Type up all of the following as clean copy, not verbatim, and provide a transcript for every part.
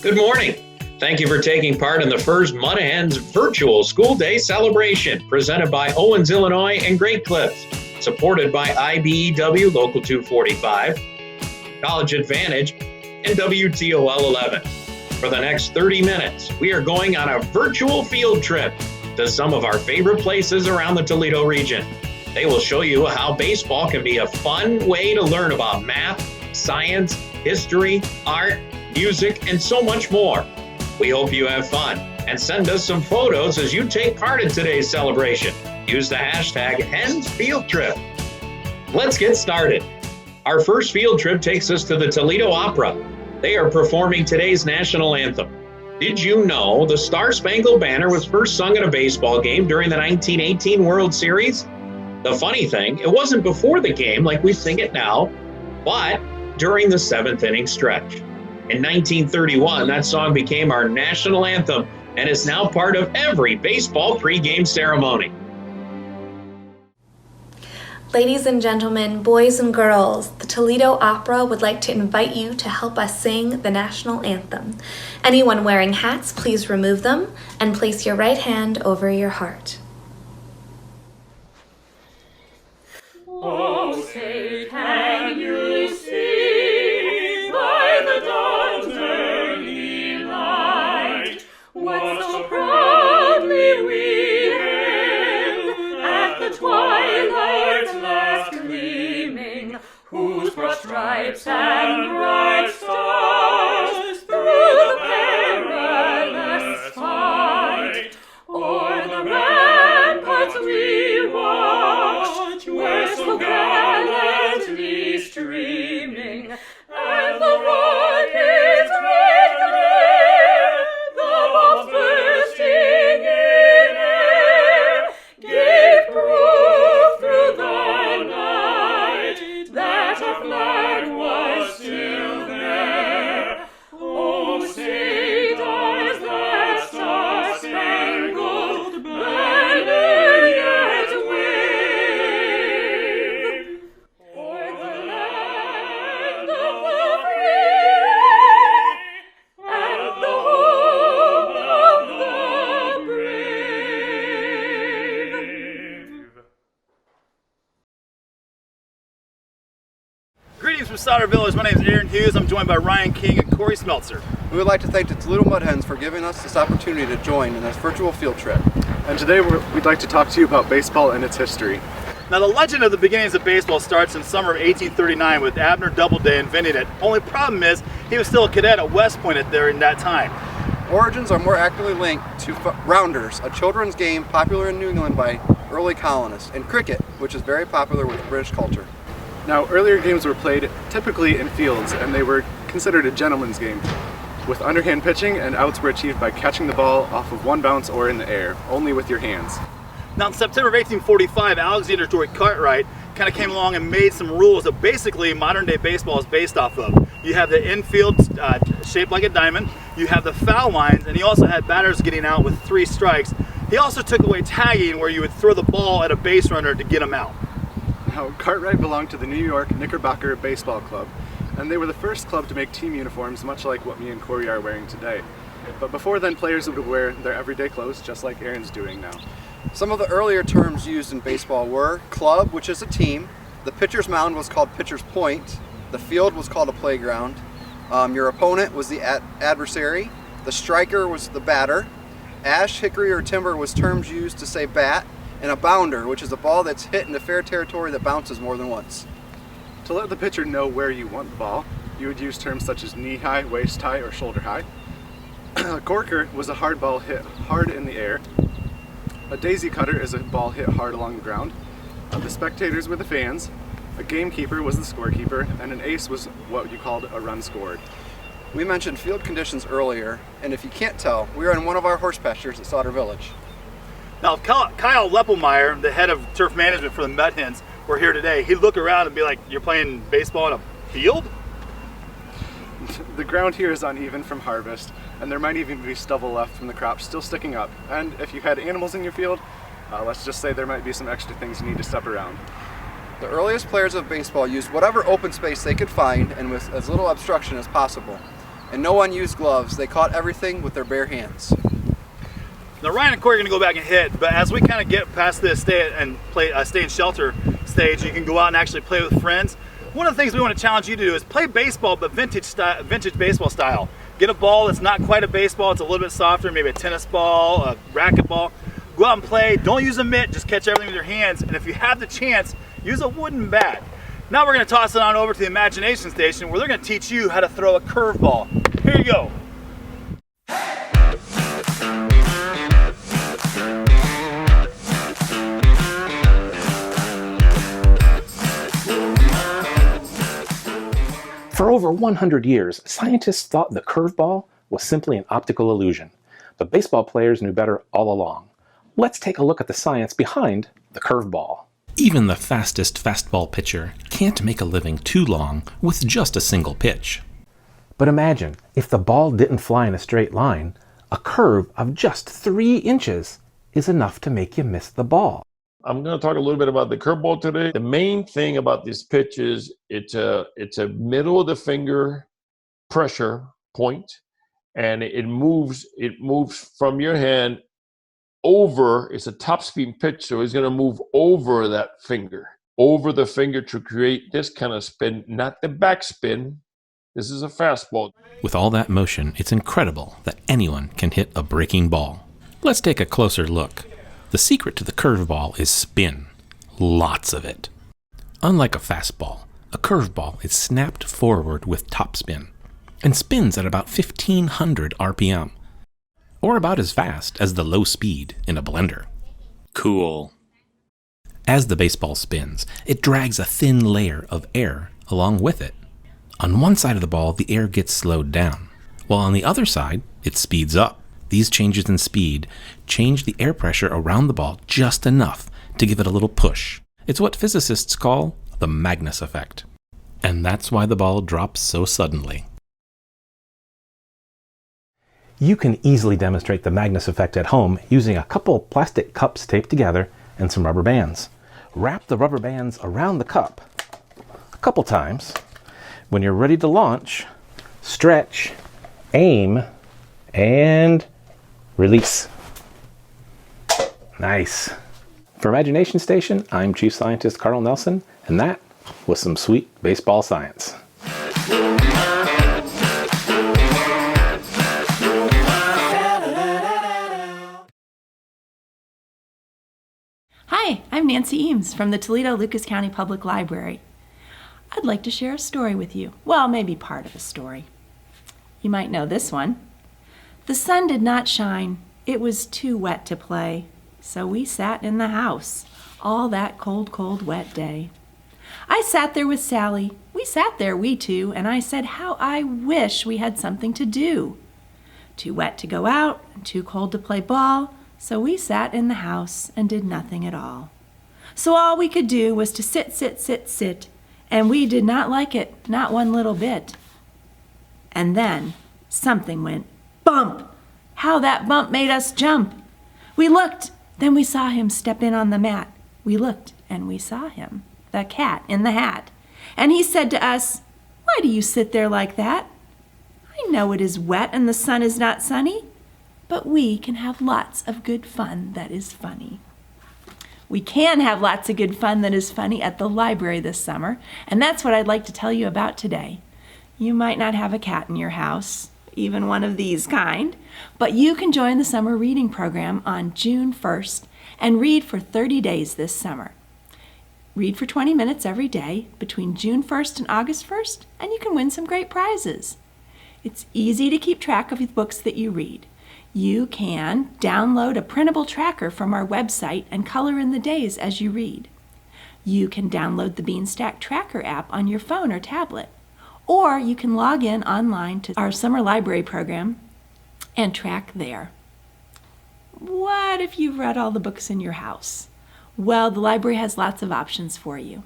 Good morning. Thank you for taking part in the first Mud Hens virtual school day celebration presented by Owens, Illinois and Great Clips, supported by IBEW Local 245, College Advantage, and WTOL 11. For the next 30 minutes, we are going on a virtual field trip to some of our favorite places around the Toledo region. They will show you how baseball can be a fun way to learn about math, science, history, art, music, and so much more. We hope you have fun and send us some photos as you take part in today's celebration. Use the hashtag HensFieldTrip. Let's get started. Our first field trip takes us to the Toledo Opera. They are performing today's national anthem. Did you know the Star-Spangled Banner was first sung at a baseball game during the 1918 World Series? The funny thing, it wasn't before the game like we sing it now, but during the seventh inning stretch. In 1931, that song became our national anthem and is now part of every baseball pregame ceremony. Ladies and gentlemen, boys and girls, the Toledo Opera would like to invite you to help us sing the national anthem. Anyone wearing hats, please remove them and place your right hand over your heart. Oh, say, can you see by the dawn's early light what so proudly we hailed at the twilight's last gleaming, whose broad stripes and bright stars through the perilous fight o'er the ramparts we watched were so gallantly streaming, and the rocket's red glare, the bombs bursting in air, gave proof through the night that our flag was still there. Oh, say does that star-spangled banner yet wave o'er the land of the free and the home of the brave? Greetings from Sauder Village. My name is Aaron Hughes. I'm joined by Ryan King and Corey Smeltzer. We would like to thank the Toledo Mud Hens for giving us this opportunity to join in this virtual field trip. And today we'd like to talk to you about baseball and its history. Now, the legend of the beginnings of baseball starts in summer of 1839 with Abner Doubleday inventing it. Only problem is he was still a cadet at West Point during that time. Origins are more accurately linked to rounders, a children's game popular in New England by early colonists, and cricket, which is very popular with British culture. Now, earlier games were played typically in fields, and they were considered a gentleman's game, with underhand pitching, and outs were achieved by catching the ball off of one bounce or in the air, only with your hands. Now, in September of 1845, Alexander Joy Cartwright kind of came along and made some rules that basically modern-day baseball is based off of. You have the infield shaped like a diamond, you have the foul lines, and he also had batters getting out with 3 strikes. He also took away tagging, where you would throw the ball at a base runner to get him out. Now, Cartwright belonged to the New York Knickerbocker Baseball Club, and they were the first club to make team uniforms, much like what me and Corey are wearing today. But before then, players would wear their everyday clothes, just like Aaron's doing now. Some of the earlier terms used in baseball were club, which is a team, the pitcher's mound was called pitcher's point, the field was called a playground, your opponent was the adversary, the striker was the batter, ash, hickory, or timber was terms used to say bat, and a bounder, which is a ball that's hit into fair territory that bounces more than once. To let the pitcher know where you want the ball, you would use terms such as knee-high, waist-high, or shoulder-high. A corker was a hard ball hit hard in the air. A daisy cutter is a ball hit hard along the ground. The spectators were the fans. A gamekeeper was the scorekeeper, and an ace was what you called a run scored. We mentioned field conditions earlier, and if you can't tell, we are in one of our horse pastures at Sauder Village. Now, if Kyle Leppelmeyer, the head of turf management for the Mud Hens, were here today, he'd look around and be like, "You're playing baseball in a field?" The ground here is uneven from harvest, and there might even be stubble left from the crop still sticking up. And if you had animals in your field, let's just say there might be some extra things you need to step around. The earliest players of baseball used whatever open space they could find and with as little obstruction as possible. and no one used gloves. They caught everything with their bare hands. Now Ryan and Corey are going to go back and hit, but as we kind of get past this stay in shelter stage, you can go out and actually play with friends. One of the things we want to challenge you to do is play baseball, but vintage baseball style. Get a ball that's not quite a baseball, it's a little bit softer, maybe a tennis ball, a racket ball. Go out and play, don't use a mitt, just catch everything with your hands, and if you have the chance, use a wooden bat. Now we're going to toss it on over to the imagination station where they're going to teach you how to throw a curveball. Here you go. For over 100 years, scientists thought the curveball was simply an optical illusion, but baseball players knew better all along. Let's take a look at the science behind the curveball. Even the fastest fastball pitcher can't make a living too long with just a single pitch. But imagine, if the ball didn't fly in a straight line, a curve of just 3 inches is enough to make you miss the ball. I'm going to talk a little bit about the curveball today. The main thing about this pitch is it's a middle of the finger pressure point, and it moves from your hand over. It's a top spin pitch, so it's going to move over that finger, over the finger to create this kind of spin, not the back spin. This is a fastball. With all that motion, it's incredible that anyone can hit a breaking ball. Let's take a closer look. The secret to the curveball is spin. Lots of it. Unlike a fastball, a curveball is snapped forward with topspin and spins at about 1500 RPM, or about as fast as the low speed in a blender. Cool. As the baseball spins, it drags a thin layer of air along with it. On one side of the ball, the air gets slowed down, while on the other side, it speeds up. These changes in speed change the air pressure around the ball just enough to give it a little push. It's what physicists call the Magnus effect. And that's why the ball drops so suddenly. You can easily demonstrate the Magnus effect at home using a couple plastic cups taped together and some rubber bands. Wrap the rubber bands around the cup a couple times. When you're ready to launch, stretch, aim, and release. Nice. For Imagination Station, I'm Chief Scientist Carl Nelson, and that was some sweet baseball science. Hi, I'm Nancy Eames from the Toledo Lucas County Public Library. I'd like to share a story with you. Well, maybe part of a story. You might know this one. The sun did not shine. It was too wet to play. So we sat in the house all that cold, cold, wet day. I sat there with Sally. We sat there, we two, and I said how I wish we had something to do. Too wet to go out, and too cold to play ball, so we sat in the house and did nothing at all. So all we could do was to sit, and we did not like it, not one little bit. And then something went bump! How that bump made us jump! We looked, then we saw him step in on the mat. We looked, and we saw him, the cat in the hat. And he said to us, "Why do you sit there like that? I know it is wet and the sun is not sunny, but we can have lots of good fun that is funny." We can have lots of good fun that is funny at the library this summer, and that's what I'd like to tell you about today. You might not have a cat in your house, even one of these kind, but you can join the summer reading program on June 1st and read for 30 days this summer. Read for 20 minutes every day between June 1st and August 1st, and you can win some great prizes. It's easy to keep track of the books that you read. You can download a printable tracker from our website and color in the days as you read. You can download the Beanstack Tracker app on your phone or tablet. Or you can log in online to our summer library program and track there. What if you've read all the books in your house? Well, the library has lots of options for you.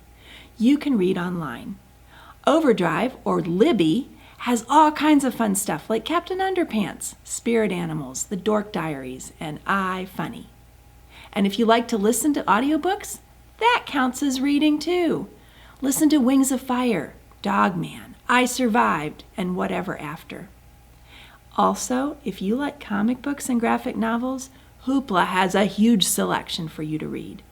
You can read online. Overdrive, or Libby, has all kinds of fun stuff like Captain Underpants, Spirit Animals, The Dork Diaries, and iFunny. And if you like to listen to audiobooks, that counts as reading too. Listen to Wings of Fire, Dog Man, I Survived, and Whatever After. Also, if you like comic books and graphic novels, Hoopla has a huge selection for you to read.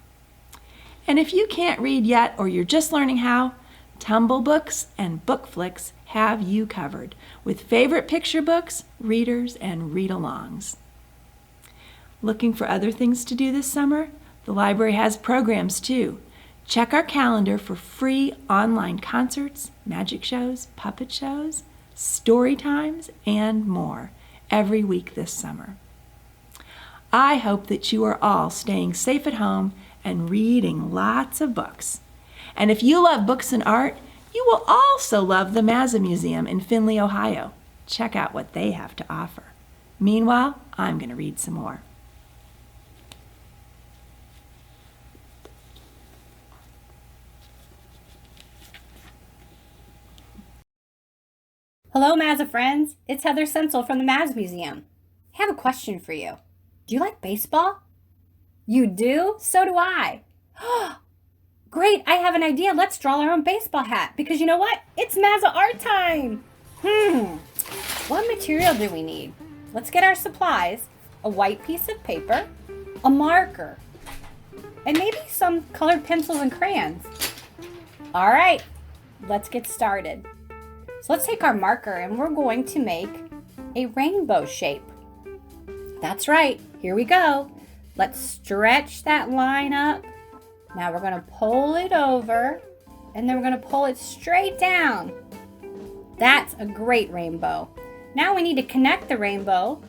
And if you can't read yet or you're just learning how, Tumble Books and Bookflix have you covered with favorite picture books, readers, and read-alongs. Looking for other things to do this summer? The library has programs too. Check our calendar for free online concerts, magic shows, puppet shows, story times, and more every week this summer. I hope that you are all staying safe at home and reading lots of books. And if you love books and art, you will also love the Mazza Museum in Findlay, Ohio. Check out what they have to offer. Meanwhile, I'm going to read some more. Hello, Mazza friends. It's Heather Sensel from the Mazza Museum. I have a question for you. Do you like baseball? You do? So do I. Great, I have an idea. Let's draw our own baseball hat because you know what? It's Mazza art time. What material do we need? Let's get our supplies. A white piece of paper, a marker, and maybe some colored pencils and crayons. All right, let's get started. So let's take our marker and we're going to make a rainbow shape. That's right, here we go. Let's stretch that line up. Now we're going to pull it over and then we're going to pull it straight down. That's a great rainbow. Now we need to connect the rainbow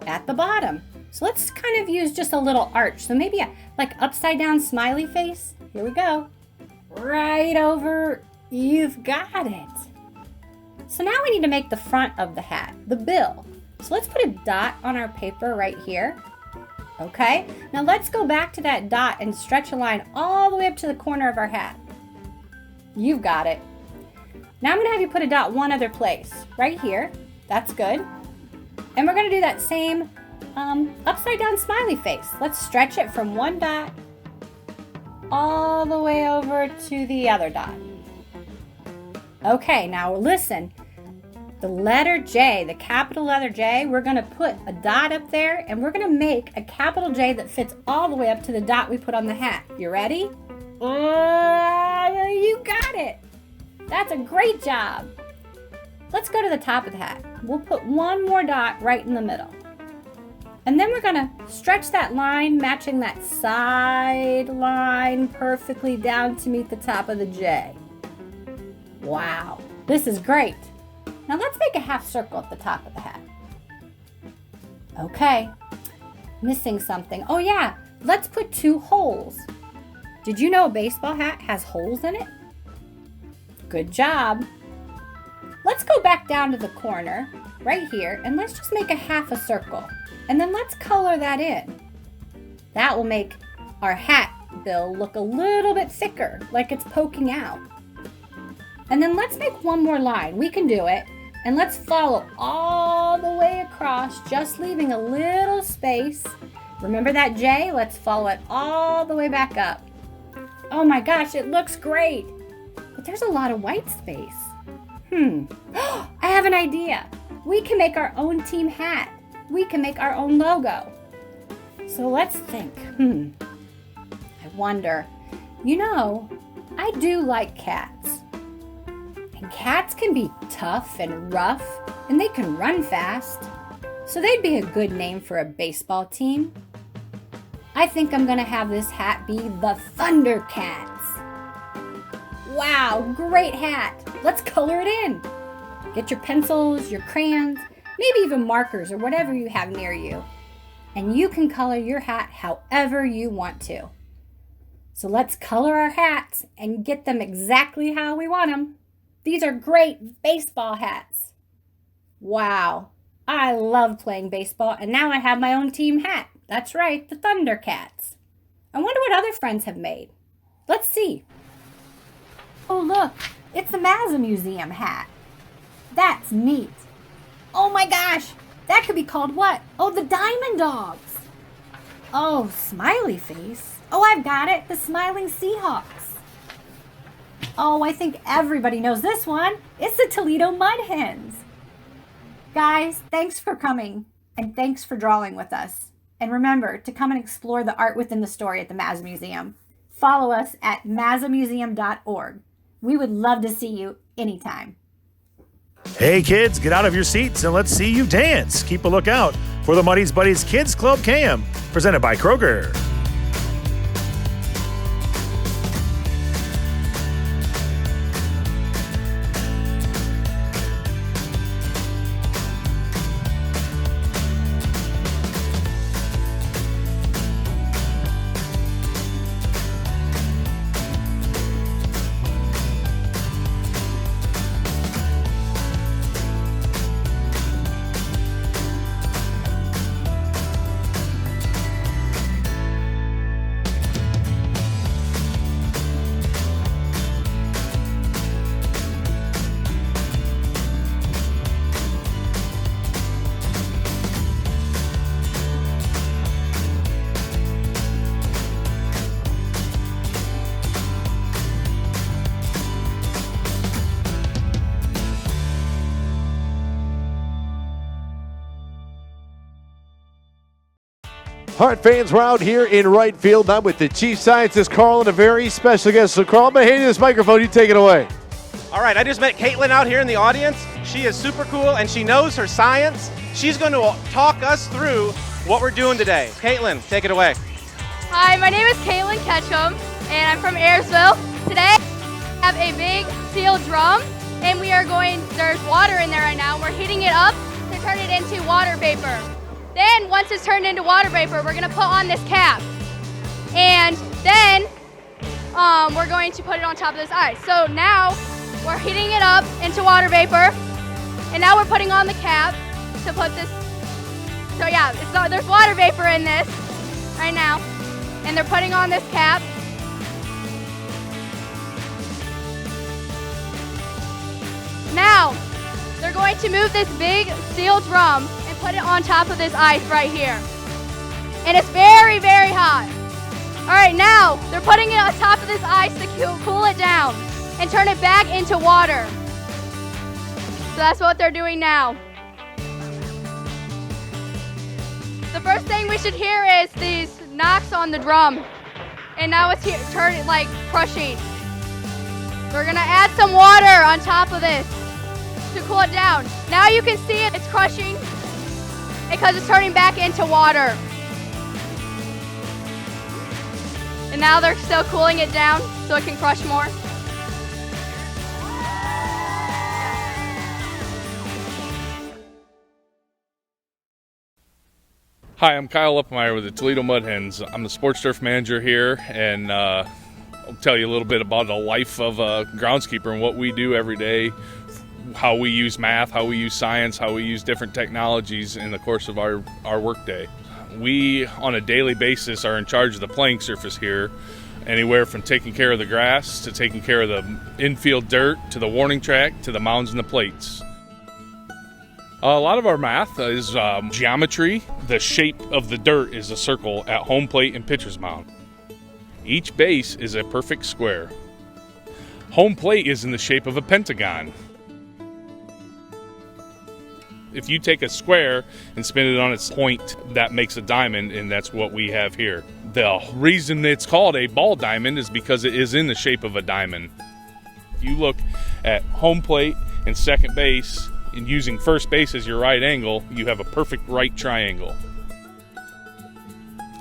at the bottom. So let's kind of use just a little arch. So maybe a like upside down smiley face. Here we go. Right over. You've got it. So now we need to make the front of the hat, the bill. So let's put a dot on our paper right here. Okay, now let's go back to that dot and stretch a line all the way up to the corner of our hat. You've got it. Now I'm gonna have you put a dot one other place, right here. That's good. And we're gonna do that same upside down smiley face. Let's stretch it from one dot all the way over to the other dot. Okay, now listen. The letter J, the capital letter J, we're going to put a dot up there and we're going to make a capital J that fits all the way up to the dot we put on the hat. You ready? You got it. That's a great job. Let's go to the top of the hat. We'll put one more dot right in the middle. And then we're going to stretch that line, matching that side line perfectly down to meet the top of the J. Wow, this is great. Now let's make a half circle at the top of the hat. Okay, missing something. Oh yeah, let's put two holes. Did you know a baseball hat has holes in it? Good job. Let's go back down to the corner right here and let's just make a half a circle. And then let's color that in. That will make our hat bill look a little bit thicker, like it's poking out. And then let's make one more line. We can do it. And let's follow all the way across, just leaving a little space. Remember that J? Let's follow it all the way back up. Oh my gosh, it looks great. But there's a lot of white space. I have an idea. We can make our own team hat. We can make our own logo. So let's think. I wonder. You know, I do like cats. And cats can be tough and rough, and they can run fast. So they'd be a good name for a baseball team. I think I'm gonna have this hat be the Thundercats. Wow, great hat. Let's color it in. Get your pencils, your crayons, maybe even markers or whatever you have near you. And you can color your hat however you want to. So let's color our hats and get them exactly how we want them. These are great baseball hats. Wow, I love playing baseball and now I have my own team hat. That's right, the Thundercats. I wonder what other friends have made. Let's see. Oh look, it's the Mazza Museum hat. That's neat. Oh my gosh, that could be called what? Oh, the Diamond Dogs. Oh, smiley face. Oh, I've got it, the Smiling Seahawks. Oh, I think everybody knows this one. It's the Toledo Mud Hens. Guys, thanks for coming, and thanks for drawing with us. And remember to come and explore the art within the story at the Mazza Museum. Follow us at mazzamuseum.org. We would love to see you anytime. Hey kids, get out of your seats and let's see you dance. Keep a lookout for the Muddy's Buddies Kids Club Camp, presented by Kroger. Heart fans, we're out here in right field. I'm with the chief scientist, Carl, and a very special guest. So, Carl, I'm going to hand you this microphone. You take it away. All right, I just met Caitlin out here in the audience. She is super cool, and she knows her science. She's going to talk us through what we're doing today. Caitlin, take it away. Hi, my name is Caitlin Ketchum, and I'm from Ayersville. Today, we have a big steel drum, and there's water in there right now. We're heating it up to turn it into water vapor. Then, once it's turned into water vapor, we're gonna put on this cap. And then, we're going to put it on top of this ice. So now, we're heating it up into water vapor, and now we're putting on the cap to put this. So yeah, there's water vapor in this right now, and they're putting on this cap. Now, they're going to move this big steel drum and put it on top of this ice right here. And it's very, very hot. All right, now they're putting it on top of this ice to cool it down and turn it back into water. So that's what they're doing now. The first thing we should hear is these knocks on the drum. And now it's here, turning like crushing. We're gonna add some water on top of this to cool it down. Now you can see it's crushing because it's turning back into water. And now they're still cooling it down so it can crush more. Hi, I'm Kyle Uppmeyer with the Toledo Mud Hens. I'm the sports turf manager here, and I'll tell you a little bit about the life of a groundskeeper and what we do every day, how we use math, how we use science, how we use different technologies in the course of our workday. We, on a daily basis, are in charge of the playing surface here, anywhere from taking care of the grass to taking care of the infield dirt to the warning track to the mounds and the plates. A lot of our math is geometry. The shape of the dirt is a circle at home plate and pitcher's mound. Each base is a perfect square. Home plate is in the shape of a pentagon. If you take a square and spin it on its point, that makes a diamond, and that's what we have here. The reason it's called a ball diamond is because it is in the shape of a diamond. If you look at home plate and second base, and using first base as your right angle, you have a perfect right triangle.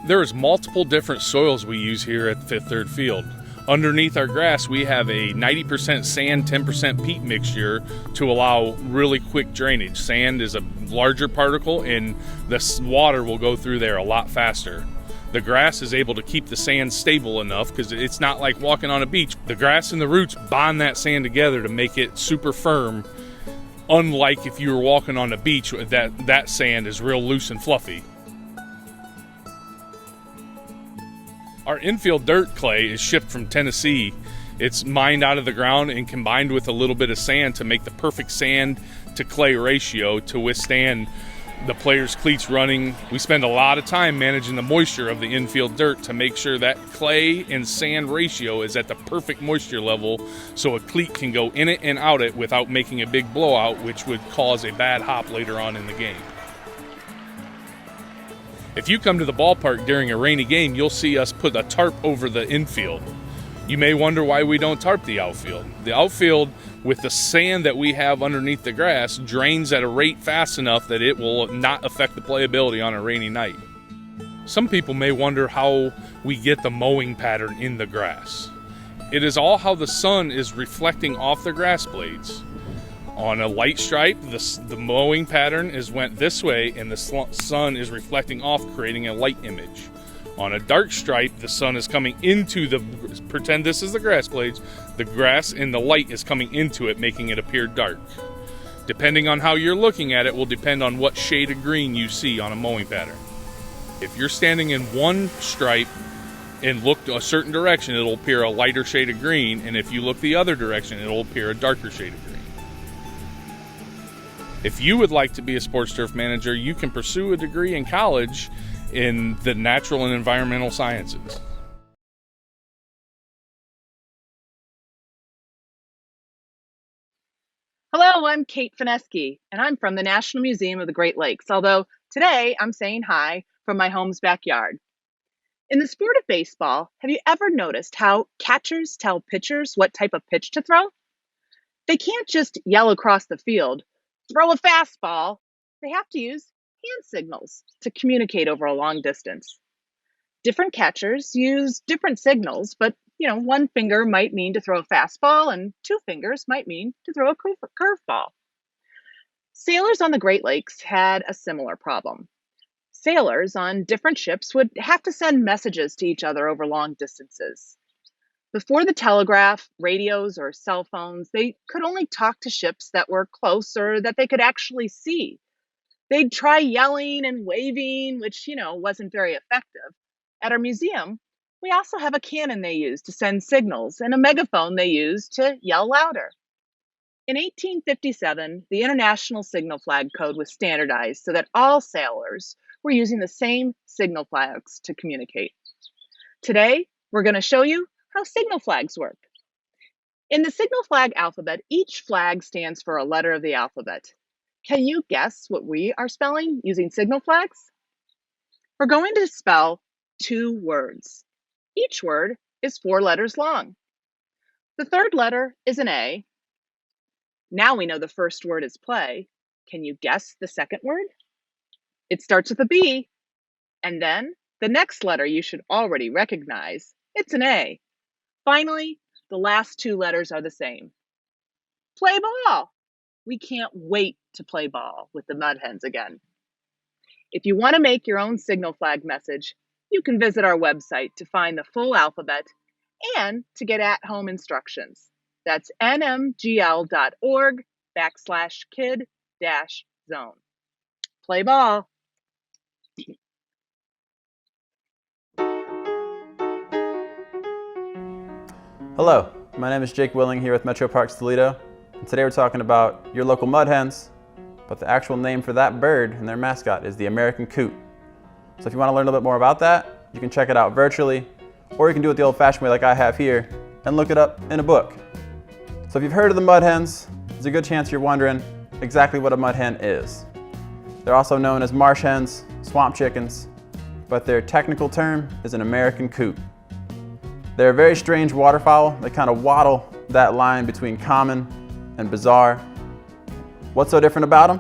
There's multiple different soils we use here at Fifth Third Field. Underneath our grass, we have a 90% sand, 10% peat mixture to allow really quick drainage. Sand is a larger particle, and the water will go through there a lot faster. The grass is able to keep the sand stable enough because it's not like walking on a beach. The grass and the roots bond that sand together to make it super firm. Unlike if you were walking on a beach, that sand is real loose and fluffy. Our infield dirt clay is shipped from Tennessee. It's mined out of the ground and combined with a little bit of sand to make the perfect sand to clay ratio to withstand the players' cleats running. We spend a lot of time managing the moisture of the infield dirt to make sure that clay and sand ratio is at the perfect moisture level so a cleat can go in it and out it without making a big blowout, which would cause a bad hop later on in the game. If you come to the ballpark during a rainy game, you'll see us put a tarp over the infield. You may wonder why we don't tarp the outfield. The outfield, with the sand that we have underneath the grass, drains at a rate fast enough that it will not affect the playability on a rainy night. Some people may wonder how we get the mowing pattern in the grass. It is all how the sun is reflecting off the grass blades. On a light stripe, the mowing pattern went this way and the sun is reflecting off, creating a light image. On a dark stripe, the sun is coming into pretend this is the grass blades, the grass and the light is coming into it, making it appear dark. Depending on how you're looking at it will depend on what shade of green you see on a mowing pattern. If you're standing in one stripe and look a certain direction, it'll appear a lighter shade of green, and if you look the other direction, it'll appear a darker shade of green. If you would like to be a sports turf manager, you can pursue a degree in college in the natural and environmental sciences. Hello, I'm Kate Fineski, and I'm from the National Museum of the Great Lakes, although today I'm saying hi from my home's backyard. In the sport of baseball, have you ever noticed how catchers tell pitchers what type of pitch to throw? They can't just yell across the field, "Throw a fastball." They have to use hand signals to communicate over a long distance. Different catchers use different signals, but one finger might mean to throw a fastball and two fingers might mean to throw a curveball. Sailors on the Great Lakes had a similar problem. Sailors on different ships would have to send messages to each other over long distances. Before the telegraph, radios, or cell phones, they could only talk to ships that were close or that they could actually see. They'd try yelling and waving, which, wasn't very effective. At our museum, we also have a cannon they use to send signals and a megaphone they use to yell louder. In 1857, the International Signal Flag Code was standardized so that all sailors were using the same signal flags to communicate. Today, we're going to show you how signal flags work. In the signal flag alphabet, each flag stands for a letter of the alphabet. Can you guess what we are spelling using signal flags? We're going to spell 2 words. Each word is 4 letters long. The third letter is an A. Now we know the first word is play. Can you guess the second word? It starts with a B. And then the next letter you should already recognize. It's an A. Finally, the last 2 letters are the same. Play ball. We can't wait to play ball with the Mud Hens again. If you want to make your own signal flag message, you can visit our website to find the full alphabet and to get at-home instructions. That's nmgl.org/kid-zone. Play ball. Hello, my name is Jake Willing here with Metroparks Toledo. And today we're talking about your local Mud Hens, but the actual name for that bird and their mascot is the American coot. So if you want to learn a little bit more about that, you can check it out virtually, or you can do it the old-fashioned way like I have here and look it up in a book. So if you've heard of the Mud Hens, there's a good chance you're wondering exactly what a mud hen is. They're also known as marsh hens, swamp chickens, but their technical term is an American coot. They're a very strange waterfowl. They kind of waddle that line between common and bizarre. What's so different about them?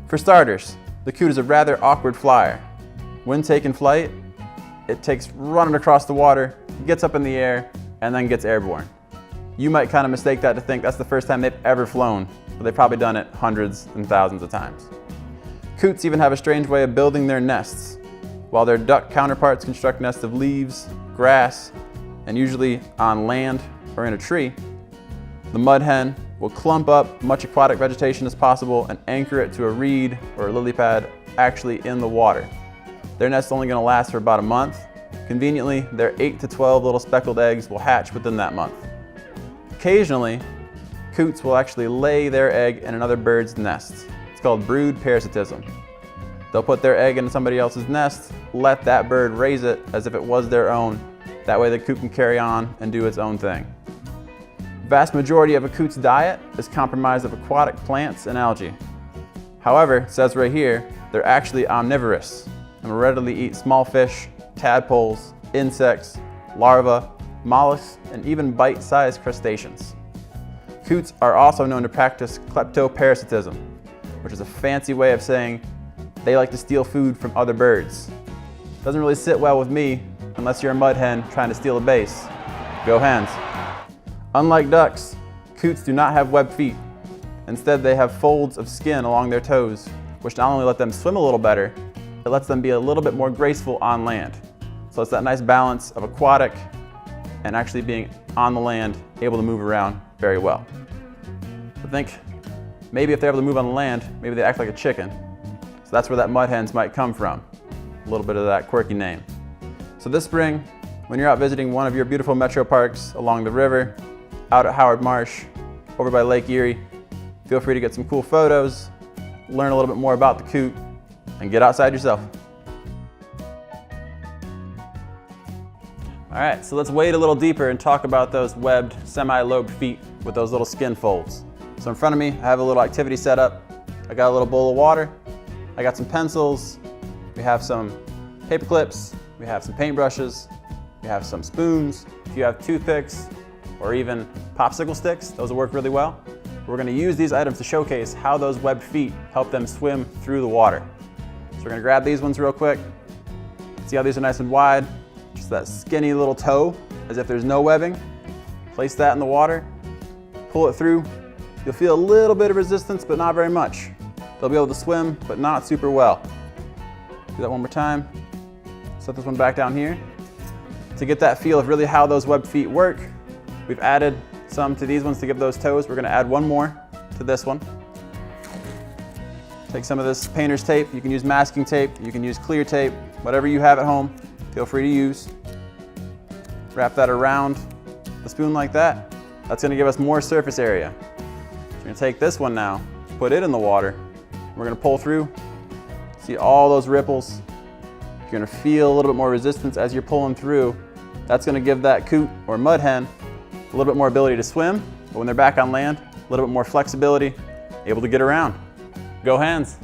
For starters, the coot is a rather awkward flyer. When taking flight, it takes running across the water, gets up in the air, and then gets airborne. You might kind of mistake that to think that's the first time they've ever flown, but they've probably done it hundreds and thousands of times. Coots even have a strange way of building their nests. While their duck counterparts construct nests of leaves, grass, and usually on land or in a tree, the mud hen will clump up much aquatic vegetation as possible and anchor it to a reed or a lily pad actually in the water. Their nest is only going to last for about a month. Conveniently, their 8 to 12 little speckled eggs will hatch within that month. Occasionally, coots will actually lay their egg in another bird's nest. It's called brood parasitism. They'll put their egg in somebody else's nest, let that bird raise it as if it was their own. That way the coot can carry on and do its own thing. Vast majority of a coot's diet is comprised of aquatic plants and algae. However, it says right here, they're actually omnivorous and will readily eat small fish, tadpoles, insects, larvae, mollusks, and even bite-sized crustaceans. Coots are also known to practice kleptoparasitism, which is a fancy way of saying they like to steal food from other birds. Doesn't really sit well with me unless you're a mud hen trying to steal a base. Go hens. Unlike ducks, coots do not have webbed feet. Instead, they have folds of skin along their toes, which not only let them swim a little better, it lets them be a little bit more graceful on land. So it's that nice balance of aquatic and actually being on the land, able to move around very well. I think maybe if they're able to move on the land, maybe they act like a chicken. So that's where that mud hens might come from. A little bit of that quirky name. So this spring, when you're out visiting one of your beautiful metro parks along the river, out at Howard Marsh, over by Lake Erie, feel free to get some cool photos, learn a little bit more about the coot, and get outside yourself. All right, so let's wade a little deeper and talk about those webbed, semi-lobed feet with those little skin folds. So in front of me, I have a little activity set up. I got a little bowl of water. I got some pencils. We have some paper clips. We have some paintbrushes. We have some spoons. If you have toothpicks or even popsicle sticks, those will work really well. We're gonna use these items to showcase how those webbed feet help them swim through the water. So we're gonna grab these ones real quick. See how these are nice and wide? Just that skinny little toe, as if there's no webbing. Place that in the water, pull it through. You'll feel a little bit of resistance, but not very much. They'll be able to swim, but not super well. Do that one more time. Set this one back down here. To get that feel of really how those webbed feet work, we've added some to these ones to give those toes. We're gonna add one more to this one. Take some of this painter's tape. You can use masking tape, you can use clear tape, whatever you have at home, feel free to use. Wrap that around the spoon like that. That's gonna give us more surface area. We're gonna take this one now, put it in the water. We're gonna pull through. See all those ripples. You're gonna feel a little bit more resistance as you're pulling through. That's gonna give that coot or mud hen a little bit more ability to swim, but when they're back on land, a little bit more flexibility, able to get around. Go hens.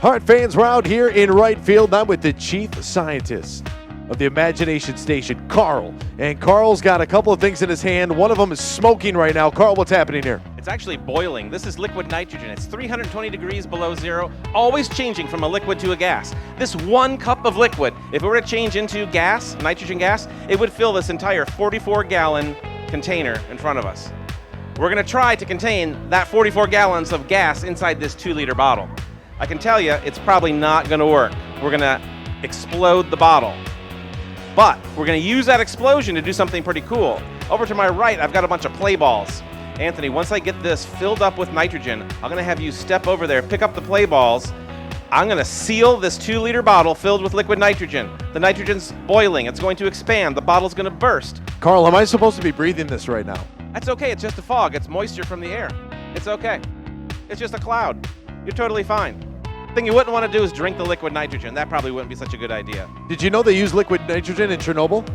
All right, fans, we're out here in right field. I'm with the chief scientist of the Imagination Station, Carl. And Carl's got a couple of things in his hand. One of them is smoking right now. Carl, what's happening here? It's actually boiling. This is liquid nitrogen. It's 320 degrees below zero, always changing from a liquid to a gas. This 1 cup of liquid, if it were to change into gas, nitrogen gas, it would fill this entire 44-gallon container in front of us. We're gonna try to contain that 44 gallons of gas inside this 2-liter bottle. I can tell you, it's probably not gonna work. We're gonna explode the bottle. But we're gonna use that explosion to do something pretty cool. Over to my right, I've got a bunch of play balls. Anthony, once I get this filled up with nitrogen, I'm gonna have you step over there, pick up the play balls. I'm gonna seal this 2-liter bottle filled with liquid nitrogen. The nitrogen's boiling, it's going to expand, the bottle's gonna burst. Carl, am I supposed to be breathing this right now? That's okay, it's just a fog, it's moisture from the air. It's okay. It's just a cloud. You're totally fine. The thing you wouldn't want to do is drink the liquid nitrogen. That probably wouldn't be such a good idea. Did you know they use liquid nitrogen in Chernobyl?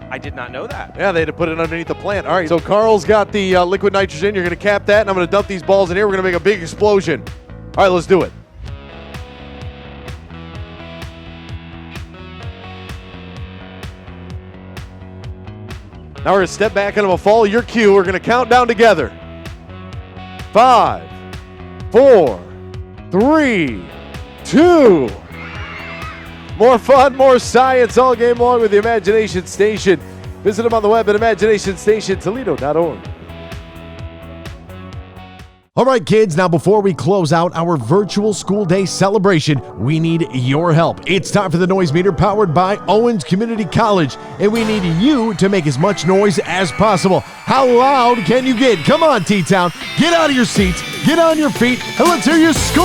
I did not know that. Yeah, they had to put it underneath the plant. All right, so Carl's got the liquid nitrogen. You're going to cap that, and I'm going to dump these balls in here. We're going to make a big explosion. All right, let's do it. Now we're going to step back, and I'm going to follow your cue. We're going to count down together. 5, 4, 3, 2. More fun, more science all game long with the Imagination Station. Visit them on the web at imaginationstationtoledo.org. All right, kids, now before we close out our virtual school day celebration, we need your help. It's time for the Noise Meter powered by Owens Community College, and we need you to make as much noise as possible. How loud can you get? Come on, T-Town, get out of your seats, get on your feet, and let's hear you scream!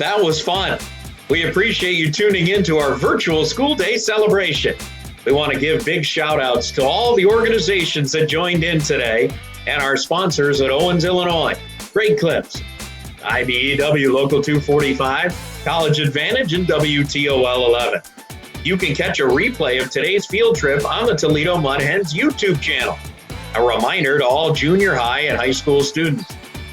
That was fun. We appreciate you tuning in to our virtual school day celebration. We want to give big shout outs to all the organizations that joined in today and our sponsors at Owens, Illinois, Great Clips, IBEW Local 245, College Advantage, and WTOL 11. You can catch a replay of today's field trip on the Toledo Mud Hens YouTube channel. A reminder to all junior high and high school students.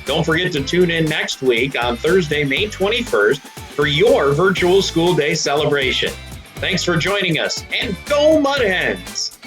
Don't forget to tune in next week on Thursday, May 21st for your virtual school day celebration. Thanks for joining us, and go Mud Hens!